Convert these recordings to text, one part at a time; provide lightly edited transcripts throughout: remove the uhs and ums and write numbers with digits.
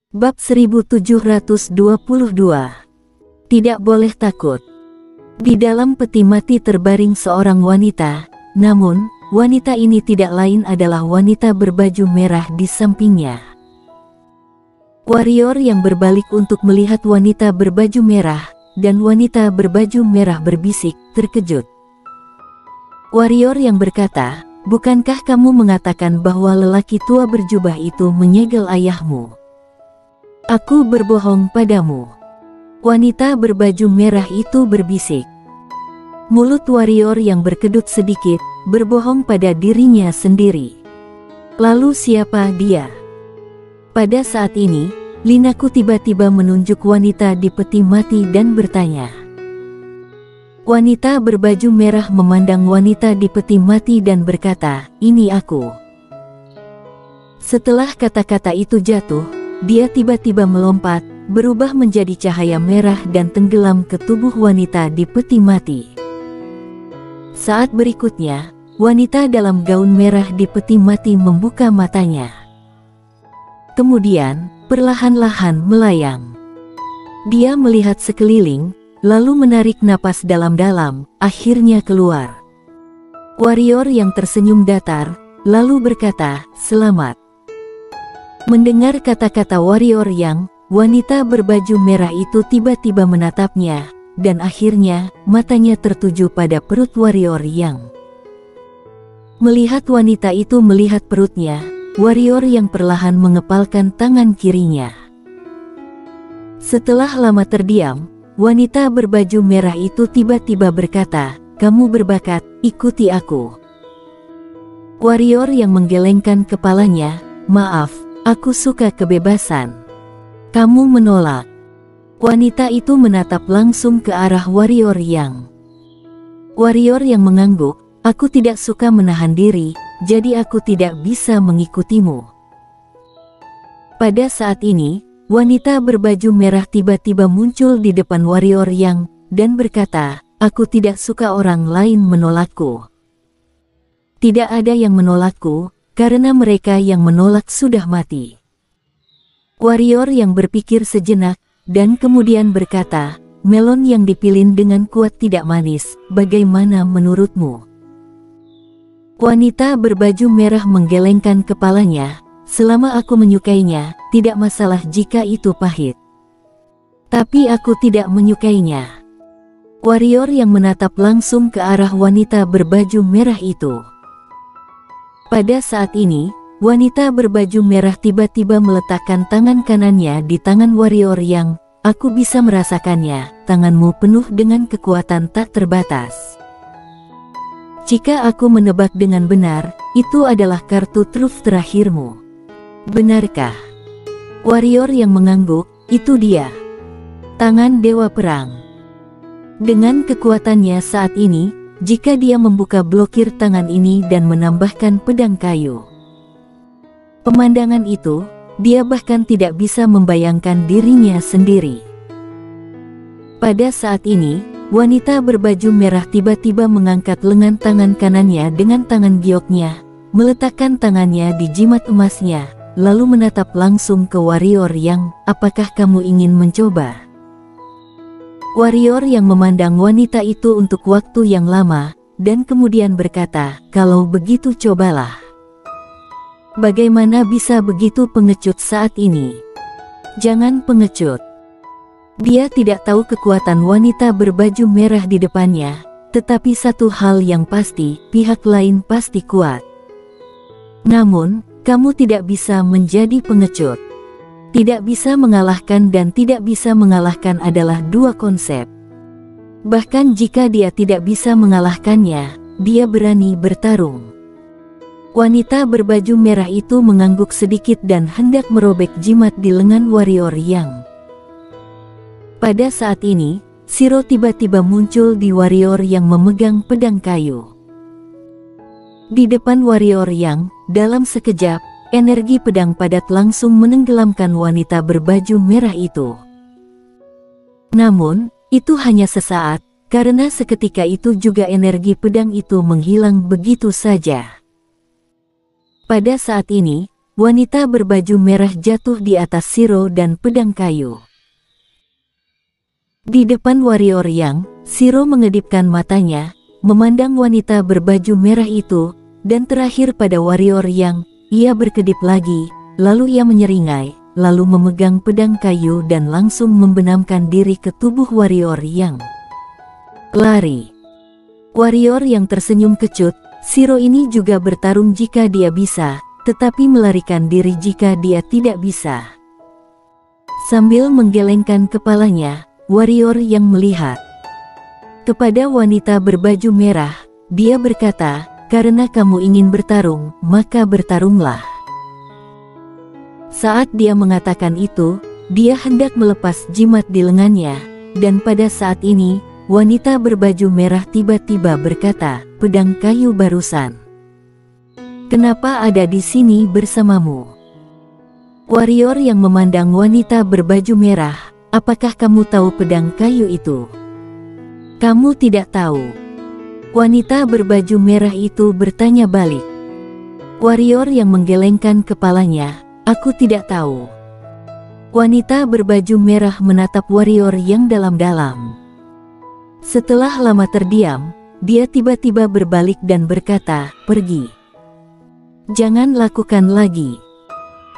Bab 1722. Tidak boleh takut. Di dalam peti mati terbaring seorang wanita, namun, wanita ini tidak lain adalah wanita berbaju merah di sampingnya. Warrior yang berbalik untuk melihat wanita berbaju merah, dan wanita berbaju merah berbisik, terkejut. Warrior yang berkata, "Bukankah kamu mengatakan bahwa lelaki tua berjubah itu menyegel ayahmu?" "Aku berbohong padamu." Wanita berbaju merah itu berbisik. Mulut warrior yang berkedut sedikit, berbohong pada dirinya sendiri. Lalu siapa dia? Pada saat ini, Linaku tiba-tiba menunjuk wanita di peti mati dan bertanya. Wanita berbaju merah memandang wanita di peti mati dan berkata, "Ini aku." Setelah kata-kata itu jatuh, dia tiba-tiba melompat, berubah menjadi cahaya merah dan tenggelam ke tubuh wanita di peti mati. Saat berikutnya, wanita dalam gaun merah di peti mati membuka matanya. Kemudian, perlahan-lahan melayang. Dia melihat sekeliling, lalu menarik napas dalam-dalam, akhirnya keluar. Warrior yang tersenyum datar, lalu berkata, "Selamat." Mendengar kata-kata warrior yang, wanita berbaju merah itu tiba-tiba menatapnya, dan akhirnya, matanya tertuju pada perut warrior yang. Melihat wanita itu melihat perutnya, warrior yang perlahan mengepalkan tangan kirinya. Setelah lama terdiam, wanita berbaju merah itu tiba-tiba berkata, "Kamu berbakat, ikuti aku." Warrior yang menggelengkan kepalanya, "Maaf, aku suka kebebasan." "Kamu menolak." Wanita itu menatap langsung ke arah warrior yang. Warrior yang mengangguk, "Aku tidak suka menahan diri, jadi aku tidak bisa mengikutimu." Pada saat ini, wanita berbaju merah tiba-tiba muncul di depan warrior yang, dan berkata, "Aku tidak suka orang lain menolakku. Tidak ada yang menolakku, karena mereka yang menolak sudah mati." Warrior yang berpikir sejenak, dan kemudian berkata, "Melon yang dipilin dengan kuat tidak manis, bagaimana menurutmu?" Wanita berbaju merah menggelengkan kepalanya, "Selama aku menyukainya, tidak masalah jika itu pahit. Tapi aku tidak menyukainya." Warrior yang menatap langsung ke arah wanita berbaju merah itu. Pada saat ini, wanita berbaju merah tiba-tiba meletakkan tangan kanannya di tangan warrior yang, "Aku bisa merasakannya, tanganmu penuh dengan kekuatan tak terbatas. Jika aku menebak dengan benar, itu adalah kartu truf terakhirmu. Benarkah?" Warrior yang mengangguk, "Itu dia. Tangan Dewa Perang." Dengan kekuatannya saat ini, jika dia membuka blokir tangan ini dan menambahkan pedang kayu. Pemandangan itu, dia bahkan tidak bisa membayangkan dirinya sendiri. Pada saat ini, wanita berbaju merah tiba-tiba mengangkat lengan tangan kanannya dengan tangan gioknya, meletakkan tangannya di jimat emasnya, lalu menatap langsung ke warrior yang, "Apakah kamu ingin mencoba?" Warrior yang memandang wanita itu untuk waktu yang lama, dan kemudian berkata, "Kalau begitu cobalah." Bagaimana bisa begitu pengecut saat ini? Jangan pengecut. Dia tidak tahu kekuatan wanita berbaju merah di depannya, tetapi satu hal yang pasti, pihak lain pasti kuat. Namun, kamu tidak bisa menjadi pengecut. Tidak bisa mengalahkan dan tidak bisa mengalahkan adalah dua konsep. Bahkan jika dia tidak bisa mengalahkannya, dia berani bertarung. Wanita berbaju merah itu mengangguk sedikit dan hendak merobek jimat di lengan warrior yang. Pada saat ini, Shiro tiba-tiba muncul di warrior yang memegang pedang kayu. Di depan warrior yang, dalam sekejap, energi pedang padat langsung menenggelamkan wanita berbaju merah itu. Namun, itu hanya sesaat, karena seketika itu juga energi pedang itu menghilang begitu saja. Pada saat ini, wanita berbaju merah jatuh di atas Shiro dan pedang kayu. Di depan warrior Yang, Shiro mengedipkan matanya, memandang wanita berbaju merah itu, dan terakhir pada warrior Yang, ia berkedip lagi, lalu ia menyeringai, lalu memegang pedang kayu dan langsung membenamkan diri ke tubuh warrior Yang. Lari. Warrior yang tersenyum kecut, Shiro ini juga bertarung jika dia bisa, tetapi melarikan diri jika dia tidak bisa. Sambil menggelengkan kepalanya, warrior yang melihat kepada wanita berbaju merah, dia berkata, "Karena kamu ingin bertarung, maka bertarunglah." Saat dia mengatakan itu, dia hendak melepas jimat di lengannya, dan pada saat ini, wanita berbaju merah tiba-tiba berkata, "Pedang kayu barusan. Kenapa ada di sini bersamamu?" Warrior yang memandang wanita berbaju merah, "Apakah kamu tahu pedang kayu itu?" "Kamu tidak tahu." Wanita berbaju merah itu bertanya balik. Warrior yang menggelengkan kepalanya, "Aku tidak tahu." Wanita berbaju merah menatap warrior yang dalam-dalam. Setelah lama terdiam, dia tiba-tiba berbalik dan berkata, "Pergi. Jangan lakukan lagi."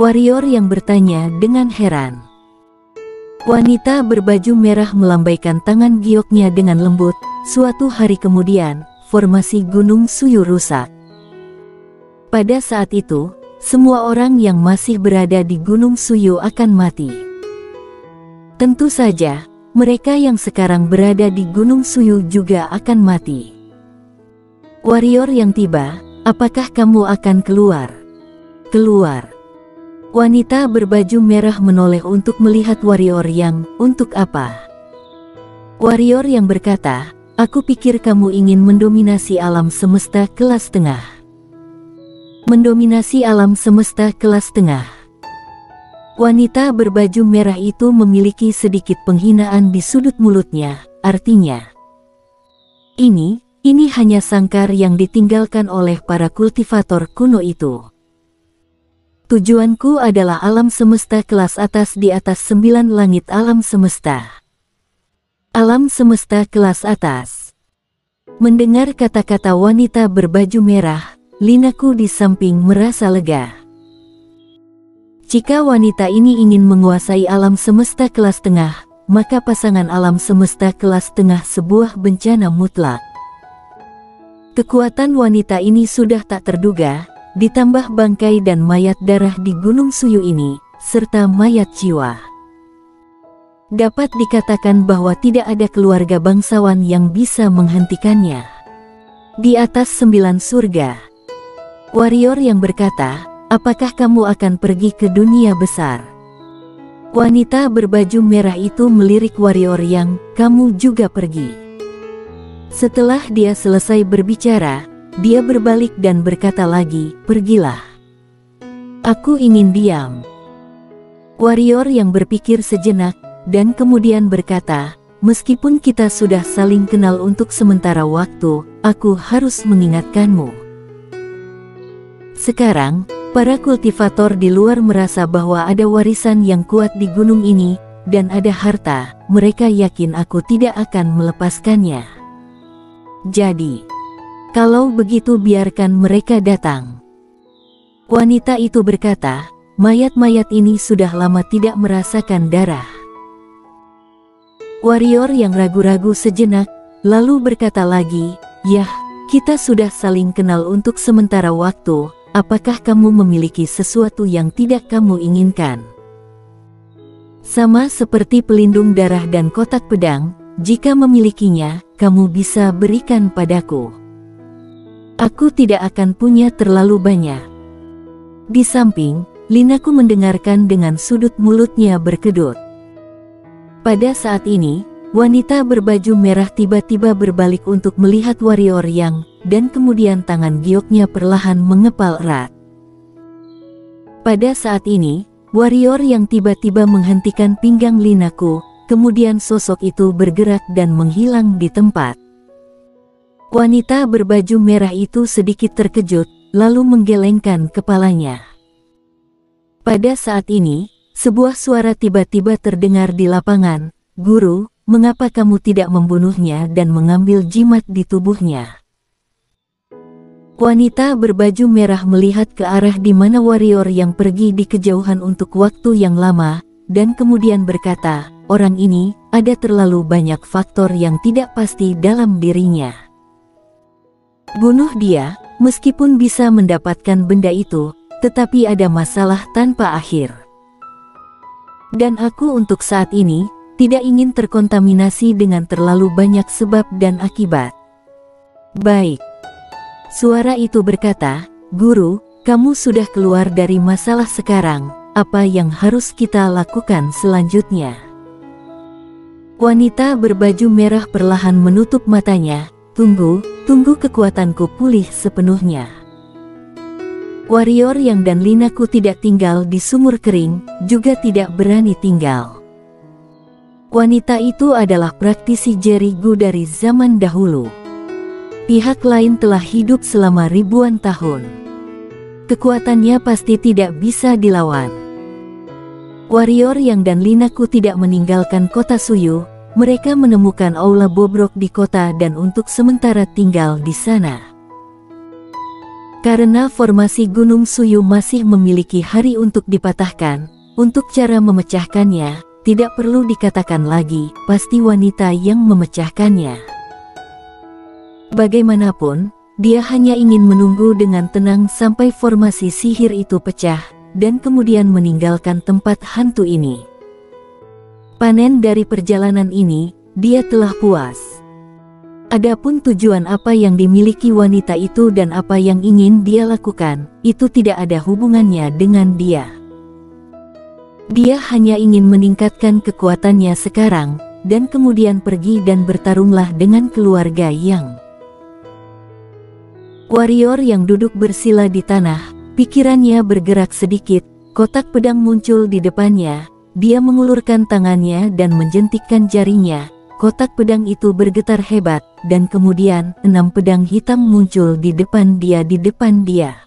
Warrior yang bertanya dengan heran. Wanita berbaju merah melambaikan tangan gioknya dengan lembut. Suatu hari kemudian, formasi Gunung Suyu rusak. Pada saat itu, semua orang yang masih berada di Gunung Suyu akan mati. Tentu saja, mereka yang sekarang berada di Gunung Suyu juga akan mati. Warrior yang tiba, "Apakah kamu akan keluar?" "Keluar." Wanita berbaju merah menoleh untuk melihat warrior yang, "Untuk apa?" Warrior yang berkata, "Aku pikir kamu ingin mendominasi alam semesta kelas tengah." Mendominasi alam semesta kelas tengah. Wanita berbaju merah itu memiliki sedikit penghinaan di sudut mulutnya, artinya, Ini hanya sangkar yang ditinggalkan oleh para kultivator kuno itu. Tujuanku adalah alam semesta kelas atas di atas 9 langit alam semesta. Alam semesta kelas atas." Mendengar kata-kata wanita berbaju merah, linaku di samping merasa lega. Jika wanita ini ingin menguasai alam semesta kelas tengah, maka pasangan alam semesta kelas tengah sebuah bencana mutlak. Kekuatan wanita ini sudah tak terduga, ditambah bangkai dan mayat darah di Gunung Suyu ini, serta mayat jiwa. Dapat dikatakan bahwa tidak ada keluarga bangsawan yang bisa menghentikannya. Di atas 9 surga. Warrior yang berkata, "Apakah kamu akan pergi ke dunia besar?" Wanita berbaju merah itu melirik warrior yang, "Kamu juga pergi." Setelah dia selesai berbicara, dia berbalik dan berkata lagi, "Pergilah. Aku ingin diam." Warrior yang berpikir sejenak, dan kemudian berkata, "Meskipun kita sudah saling kenal untuk sementara waktu, aku harus mengingatkanmu. Sekarang, para kultivator di luar merasa bahwa ada warisan yang kuat di gunung ini, dan ada harta, mereka yakin aku tidak akan melepaskannya. Jadi, kalau begitu biarkan mereka datang." Wanita itu berkata, "Mayat-mayat ini sudah lama tidak merasakan darah." Warrior yang ragu-ragu sejenak, lalu berkata lagi, "Yah, kita sudah saling kenal untuk sementara waktu, apakah kamu memiliki sesuatu yang tidak kamu inginkan?" "Sama seperti pelindung darah dan kotak pedang, jika memilikinya, kamu bisa berikan padaku. Aku tidak akan punya terlalu banyak." Di samping, linaku mendengarkan dengan sudut mulutnya berkedut. Pada saat ini, wanita berbaju merah tiba-tiba berbalik untuk melihat warrior yang, dan kemudian tangan gioknya perlahan mengepal erat. Pada saat ini, warrior yang tiba-tiba menghentikan pinggang linaku, kemudian sosok itu bergerak dan menghilang di tempat. Wanita berbaju merah itu sedikit terkejut, lalu menggelengkan kepalanya. Pada saat ini, sebuah suara tiba-tiba terdengar di lapangan, "Guru, mengapa kamu tidak membunuhnya dan mengambil jimat di tubuhnya?" Wanita berbaju merah melihat ke arah di mana warrior yang pergi di kejauhan untuk waktu yang lama, dan kemudian berkata, "Orang ini, ada terlalu banyak faktor yang tidak pasti dalam dirinya. Bunuh dia, meskipun bisa mendapatkan benda itu, tetapi ada masalah tanpa akhir. Dan aku untuk saat ini, tidak ingin terkontaminasi dengan terlalu banyak sebab dan akibat." "Baik." Suara itu berkata, "Guru, kamu sudah keluar dari masalah sekarang, apa yang harus kita lakukan selanjutnya?" Wanita berbaju merah perlahan menutup matanya, "Tunggu kekuatanku pulih sepenuhnya." Warrior yang dan Linaku tidak tinggal di sumur kering, juga tidak berani tinggal. Wanita itu adalah praktisi Jericho dari zaman dahulu. Pihak lain telah hidup selama ribuan tahun. Kekuatannya pasti tidak bisa dilawan. Warrior yang dan Linaku tidak meninggalkan kota Suyu, mereka menemukan aula bobrok di kota dan untuk sementara tinggal di sana. Karena formasi Gunung Suyu masih memiliki hari untuk dipatahkan, untuk cara memecahkannya, tidak perlu dikatakan lagi, pasti wanita yang memecahkannya. Bagaimanapun, dia hanya ingin menunggu dengan tenang sampai formasi sihir itu pecah, dan kemudian meninggalkan tempat hantu ini. Panen dari perjalanan ini, dia telah puas. Adapun tujuan apa yang dimiliki wanita itu dan apa yang ingin dia lakukan, itu tidak ada hubungannya dengan dia. Dia hanya ingin meningkatkan kekuatannya sekarang, dan kemudian pergi dan bertarunglah dengan keluarga yang... Warrior yang duduk bersila di tanah, pikirannya bergerak sedikit, kotak pedang muncul di depannya, dia mengulurkan tangannya dan menjentikkan jarinya, kotak pedang itu bergetar hebat, dan kemudian 6 pedang hitam muncul di depan dia.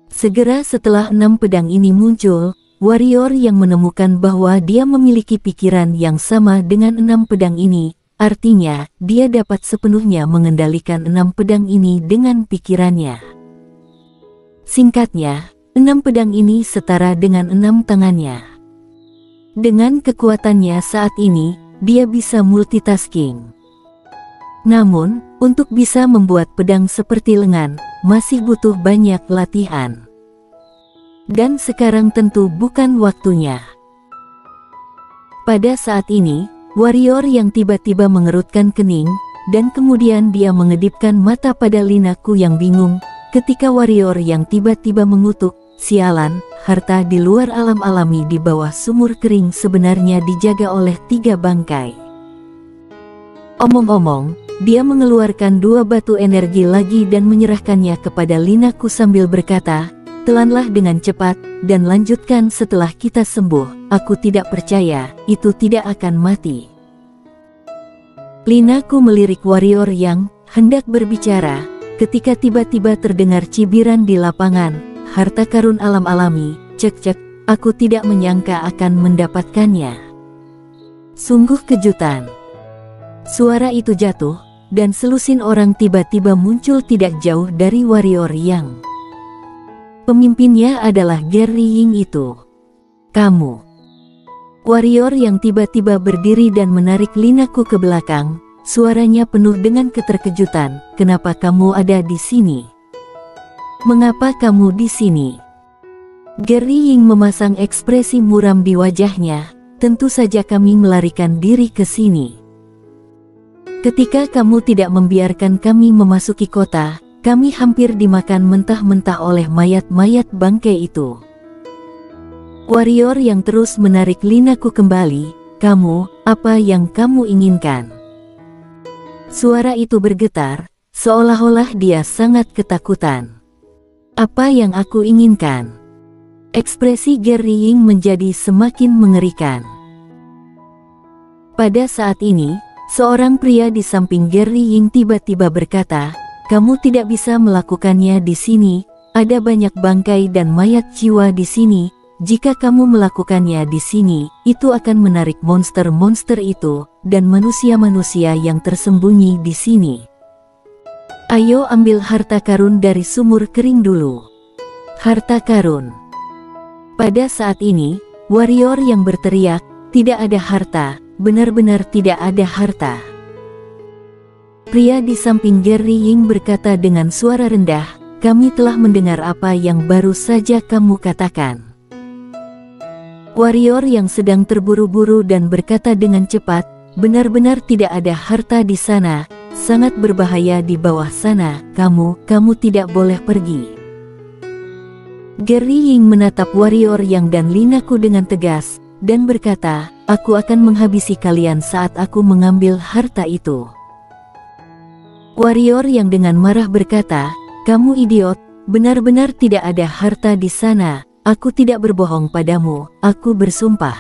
Segera setelah 6 pedang ini muncul, warrior yang menemukan bahwa dia memiliki pikiran yang sama dengan 6 pedang ini, artinya, dia dapat sepenuhnya mengendalikan 6 pedang ini dengan pikirannya. Singkatnya, 6 pedang ini setara dengan 6 tangannya. Dengan kekuatannya saat ini, dia bisa multitasking. Namun, untuk bisa membuat pedang seperti lengan, masih butuh banyak latihan. Dan sekarang tentu bukan waktunya. Pada saat ini, warrior yang tiba-tiba mengerutkan kening, dan kemudian dia mengedipkan mata pada Linaku yang bingung, ketika warrior yang tiba-tiba mengutuk, "Sialan, harta di luar alam alami di bawah sumur kering sebenarnya dijaga oleh 3 bangkai." Omong-omong, dia mengeluarkan 2 batu energi lagi dan menyerahkannya kepada Linaku sambil berkata, "Telanlah dengan cepat, dan lanjutkan setelah kita sembuh. Aku tidak percaya, itu tidak akan mati." Linaku melirik warrior yang hendak berbicara, ketika tiba-tiba terdengar cibiran di lapangan, "Harta karun alam alami, cek, aku tidak menyangka akan mendapatkannya. Sungguh kejutan." Suara itu jatuh, dan selusin orang tiba-tiba muncul tidak jauh dari warrior yang pemimpinnya adalah Gary Ying itu. "Kamu." Warrior yang tiba-tiba berdiri dan menarik Linaku ke belakang, suaranya penuh dengan keterkejutan, "Kenapa kamu ada di sini? Mengapa kamu di sini?" Gary Ying memasang ekspresi muram di wajahnya, "Tentu saja kami melarikan diri ke sini. Ketika kamu tidak membiarkan kami memasuki kota, kami hampir dimakan mentah-mentah oleh mayat-mayat bangkai itu." Warrior yang terus menarik Linaku kembali, "Kamu, apa yang kamu inginkan?" Suara itu bergetar, seolah-olah dia sangat ketakutan. "Apa yang aku inginkan?" Ekspresi Gary Ying menjadi semakin mengerikan. Pada saat ini, seorang pria di samping Gary Ying tiba-tiba berkata, "Kamu tidak bisa melakukannya di sini, Ada banyak bangkai dan mayat jiwa di sini. Jika kamu melakukannya di sini, itu akan menarik monster-monster itu dan manusia-manusia yang tersembunyi di sini. Ayo ambil harta karun dari sumur kering dulu. Harta karun. Pada saat ini, warrior yang berteriak, tidak ada harta, benar-benar tidak ada harta. Pria di samping Gary Ying berkata dengan suara rendah, kami telah mendengar apa yang baru saja kamu katakan. Warrior yang sedang terburu-buru dan berkata dengan cepat, benar-benar tidak ada harta di sana, sangat berbahaya di bawah sana, kamu tidak boleh pergi. Gary Ying menatap warrior yang dan Linaku dengan tegas, dan berkata, aku akan menghabisi kalian saat aku mengambil harta itu. Warrior yang dengan marah berkata, kamu idiot, benar-benar tidak ada harta di sana. Aku tidak berbohong padamu, aku bersumpah.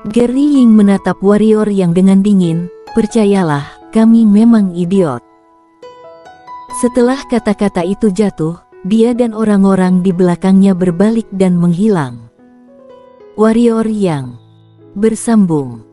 Gary Ying menatap warrior yang dengan dingin, percayalah, kami memang idiot. Setelah kata-kata itu jatuh, dia dan orang-orang di belakangnya berbalik dan menghilang. Warrior yang bersambung.